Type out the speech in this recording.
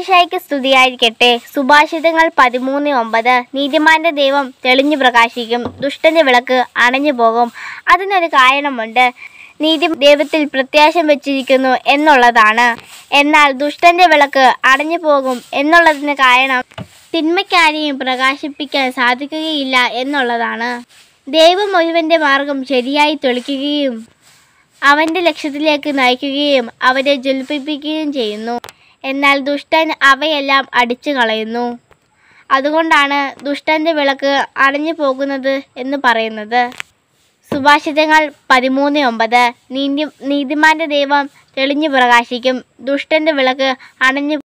സർവ്വശക്തനായ സ്തുതിയായിരിക്കട്ടെ. സുഭാഷിതങ്ങൾ 13:9. നീതിമാന്റെ ദൈവം തെളിഞ്ഞു പ്രകാശിക്കും, ദുഷ്ടന്റെ വിളക്ക് അണഞ്ഞു പോകും. അതിനൊരു കാരണമുണ്ട്. നീതി ദൈവത്തിൽ പ്രത്യാശ വെച്ചിരിക്കുന്നു എന്നുള്ളതാണ്. എന്നാൽ ദുഷ്ടന്റെ വിളക്ക് അണഞ്ഞു പോകും എന്നുള്ളതിന് കാരണം തിന്മയ്ക്കാരെയും പ്രകാശിപ്പിക്കാൻ സാധിക്കുകയില്ല എന്നുള്ളതാണ്. ദൈവം ഒരുവന്റെ മാർഗം ശരിയായി തെളിക്കുകയും അവന്റെ ലക്ഷ്യത്തിലേക്ക് നയിക്കുകയും അവരെ ജ്വലിപ്പിക്കുകയും ചെയ്യുന്നു. എന്നാൽ ദുഷ്ടൻ അവയെല്ലാം അടിച്ചു കളയുന്നു. അതുകൊണ്ടാണ് ദുഷ്ടന്റെ വിളക്ക് അണഞ്ഞു പോകുന്നത് എന്ന് പറയുന്നത്. സുഭാഷിതങ്ങൾ 13:9. നീതിമാന്റെ ദൈവം തെളിഞ്ഞു പ്രകാശിക്കും, ദുഷ്ടന്റെ വിളക്ക് അണഞ്ഞു